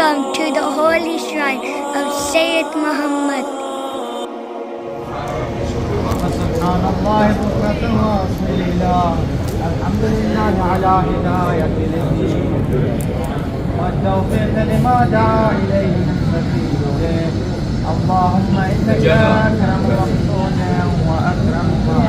Welcome to the holy shrine of Sayyid Muhammad. Subhanallah bukratan wa asila. Alhamdulillah ala hidayati lil-din. Wa tawfiq lima da'a ilayhi al-sabil. Allahumma innaka akramul wa akramul.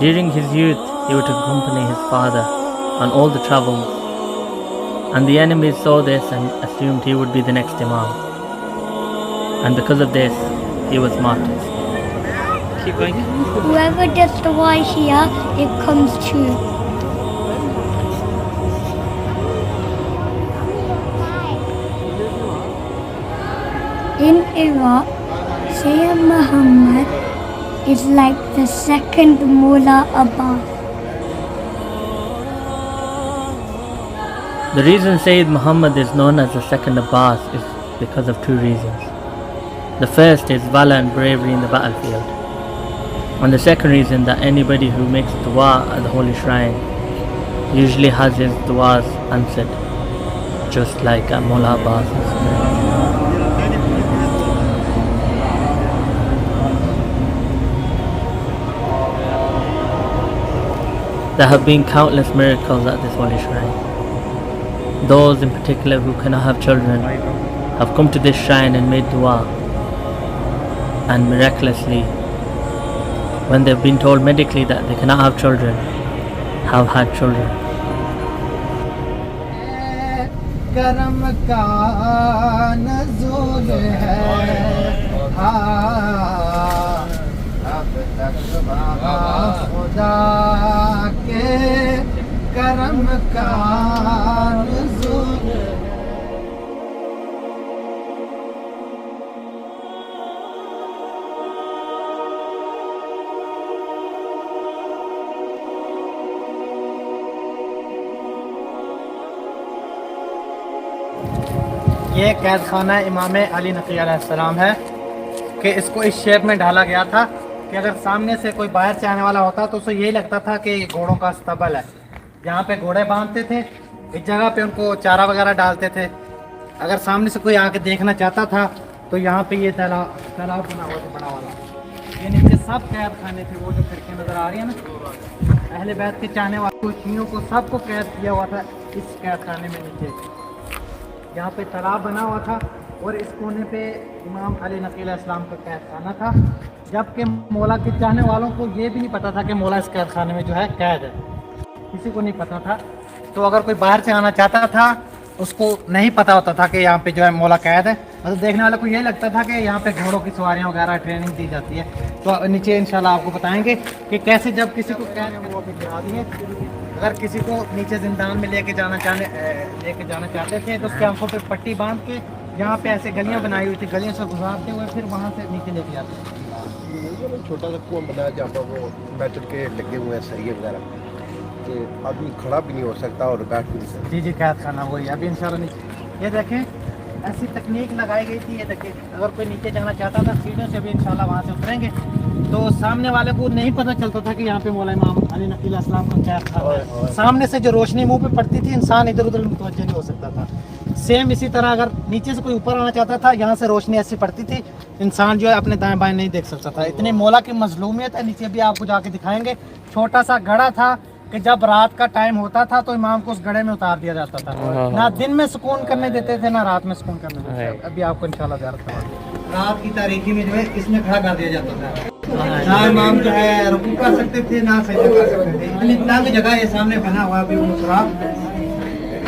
During his youth, he would accompany his father on all the travels, and the enemies saw this and assumed he would be the next Imam. And because of this, he was martyred. Keep going. Whoever does the right here, it comes true. In Iraq, Sayyid Muhammad is like the second Mullah Abbas. The reason Sayyid Muhammad is known as the second Abbas is because of two reasons. The first is valor and bravery in the battlefield. And the second reason, that anybody who makes dua at the holy shrine usually has his duas answered, just like at Mullah Abbas. There have been countless miracles at this holy shrine. Those in particular who cannot have children have come to this shrine and made dua, and miraculously, when they've been told medically that they cannot have children, have had children. करम का नज़ूल है अब तक बाबा खुदा के करम का नज़ूल है. ये कैद खाना इमाम अली नकी अलैहिस्सलाम है कि इसको इस शेप में ढाला गया था कि अगर सामने से कोई बाहर से आने वाला होता तो उसे यही लगता था कि घोड़ों का अस्तबल है. यहाँ पे घोड़े बांधते थे, इस जगह पे उनको चारा वगैरह डालते थे. अगर सामने से कोई आके देखना चाहता था तो यहाँ पे ये तालाब बना हुआ था बड़ा वाला. ये नीचे सब कैद खाने थे, वो जो खिड़कियाँ नज़र आ रही है ना, अहले बैत के चाहने वालों शियों को सबको कैद किया हुआ था इस कैद खाने में. नीचे यहाँ पे तालाब बना हुआ था और इस कोने पे इमाम अली नकी अलैहिस्सलाम का कैद खाना था. जबकि मौला के चाहने वालों को ये भी नहीं पता था कि मौला इस कैद खाने में जो है कैद है, किसी को नहीं पता था. तो अगर कोई बाहर से आना चाहता था उसको नहीं पता होता था कि यहाँ पे जो है मौला कैद है. मतलब देखने वाले को यही लगता था कि यहाँ पे घोड़ों की सवारियाँ वगैरह ट्रेनिंग दी जाती है. तो नीचे इंशाल्लाह आपको बताएंगे कि कैसे जब किसी को कैद है वो अभी गिरा दिए. अगर किसी को नीचे जिंदान में लेके जाना चाहते थे तो उसके आंखों पे पट्टी बांध के यहाँ पे ऐसे गलियाँ बनाई हुई थी, गलियों से गुजारते हुए फिर वहाँ से नीचे लेके जाते थे. छोटा सा कुआं बनाया जहाँ पर वो मेटल के लगे हुए हैं सरिये वगैरह, कि आदमी खड़ा भी नहीं हो सकता और बैठ भी नहीं सकता. जी कैद खाना वही अभी इंशाल्लाह नीचे. ये देखें ऐसी तकनीक लगाई गई थी. ये देखिए अगर कोई नीचे जाना चाहता था सीढ़ियों से भी इंशाल्लाह वहाँ से उतरेंगे तो सामने वाले को नहीं पता चलता था कि यहाँ पे मौला इमाम अली नकी अलैहिस्सलाम का कैद खाना है. सामने से जो रोशनी मुंह पे पड़ती थी इंसान इधर उधर मुतवज्जह नहीं हो सकता था. सेम इसी तरह अगर नीचे से कोई ऊपर आना चाहता था, यहाँ से रोशनी ऐसी पड़ती थी इंसान जो है अपने दाएं बाएं नहीं देख सकता था. इतनी मौला की मजलूमियत है. नीचे भी आपको जाके दिखाएंगे. छोटा सा घड़ा था कि जब रात का टाइम होता था तो इमाम को उस घड़े में उतार दिया जाता था. ना दिन में सुकून करने देते थे ना रात में सुकून करने देते थे. अभी आपको इंशाल्लाह ज़ियारत करवाएंगे. रात की तारीखी में जो है इसमें खड़ा कर दिया जाता था. ना इमाम जो है रुकू कर सकते थे ना सजदा कर सकते थे. इतनी तंग जगह ये सामने बना हुआ अभी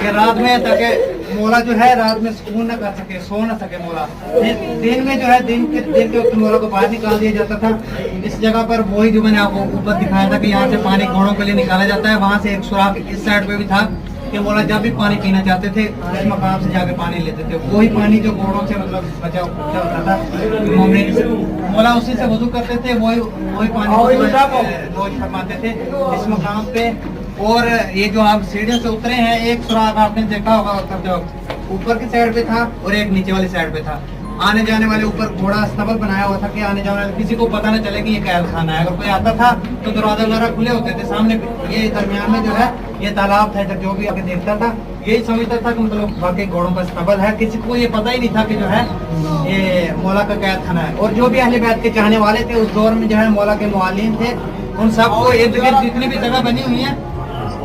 कि रात में ताकि मौला जो है रात में सुकून न कर सके, सो न सके मौला. दिन में जो है दिन के वक्त मौला को बाहर निकाल दिया जाता था. इस जगह पर वही जो मैंने आपको ऊपर दिखाया था कि यहाँ से पानी घोड़ों के लिए निकाला जाता है. वहाँ से एक सुराख इस साइड पे भी था कि मौला जब भी पानी पीना चाहते थे इस मकाम से जाके पानी लेते थे. वही पानी जो घोड़ों से मतलब बचा होता था मौला उसी से वजू करते थे. वही पानी रोज फरमाते थे इस मकाम पे. और ये जो आप सीढ़ियों से उतरे हैं एक सुराख आपने देखा होगा उतरते वक्त ऊपर की साइड पे था और एक नीचे वाली साइड पे था। आने जाने वाले ऊपर घोड़ा स्तबल बनाया हुआ था कि आने जाने वाले किसी को पता न चले कि ये कैद खाना है। अगर कोई आता था तो दरवाजा वगैरह खुले होते थे। सामने ये दरमियान में जो है ये तालाब था, जब जो भी आके देखता था यही समझता था कि मतलब बाकी घोड़ों का स्तबल है। किसी को ये पता ही नहीं था कि जो है ये मौला का कैद खाना है। और जो भी अहले बैत के चाहने वाले थे उस दौर में जो है मौला के मुआलिन थे, उन सबको इर्द गिर्द जितनी भी जगह बनी हुई है,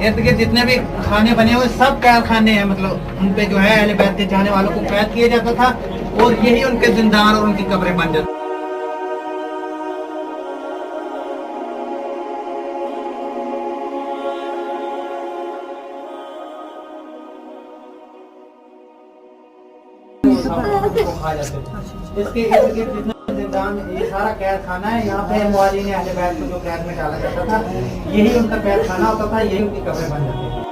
इर्द गिर्द जितने भी खाने बने हुए सब कैद खाने हैं। मतलब उन पे जो है अहले बैत के चाहने वालों को कैद किया जाता था और यही उनके जिंदान और उनकी कब्रें बन जाती। इसके इर्द गिर्द जितना जिंदान, ये सारा कैद खाना है। यहाँ पे मुआलिन अहले बैत को जो कैद में डाला जाता था यही उनका कैद खाना होता था, यही उनकी कब्रें बन जाती थी।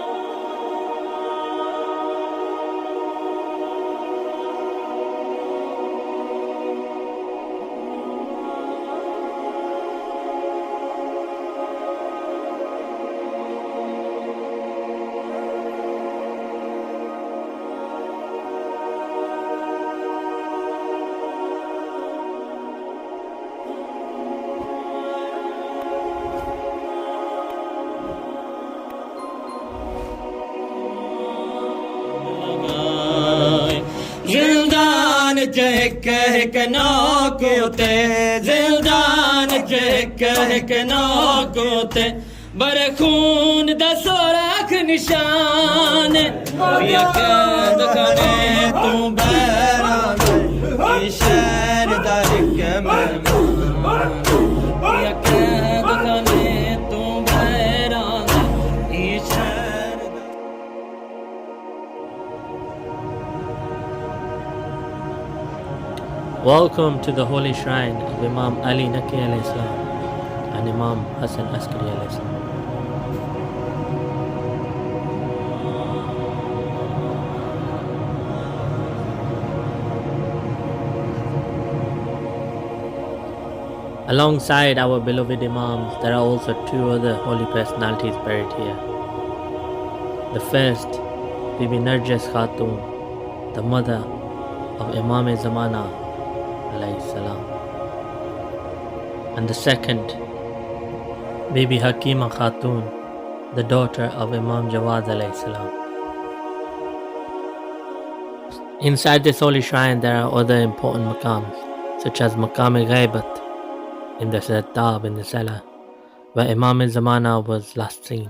जिंदान कह के नौकोते, जिंदान कह के नौकोते, बड़े खून दा सोराख निशान पिया कैद खाने तू बैरान शहर दा इक मेहमान पिया कैद खाने तू बैरान शहर दा। Welcome to the holy shrine of Imam Ali Naqi alayhi salam and Imam Hassan Askari alayhi salam. Alongside our beloved Imams, there are also two other holy personalities buried here. The first, Bibi Narjas Khatun, the mother of Imam Zamana alayhi salam, and the second, Bibi Hakima Khatun, the daughter of Imam Jawad alayhi salam. Inside this holy shrine there are other important maqams, such as Maqam Ghaibat in the Sattab in the cellar, where Imam Zamana was last seen.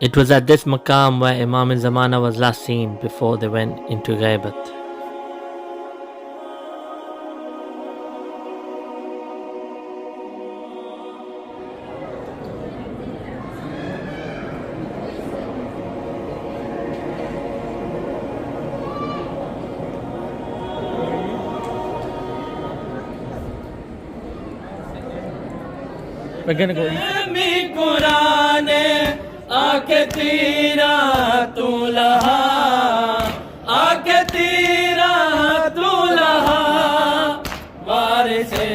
It was at this maqam where Imam Zamana was last seen before they went into Ghaibat. We're gonna go Quran आके तेरा तू लहा, आके तेरा तू लहा, वारिसे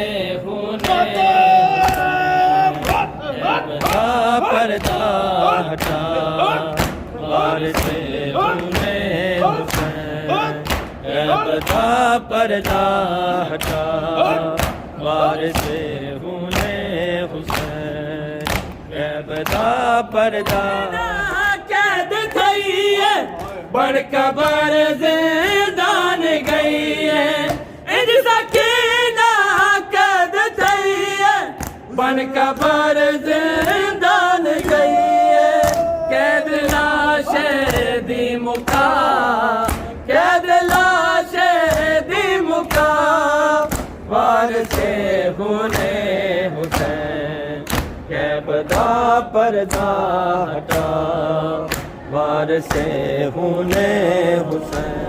होने पर्दा हटा, वारिसे होने पर्दा हटा, वारिसे होने हुसैन बदा पर्दा कैद थई है, बड़ कबर जिंदान गई है, इंज सकीना कैद थई है, बड़ कबर जिंदान गई है, कैद लाशे दी मुका, कैद लाशे दी मुका, वारिसे होने हुसैन कैबदा पर्दा हटा वारिसे हुने हुसैन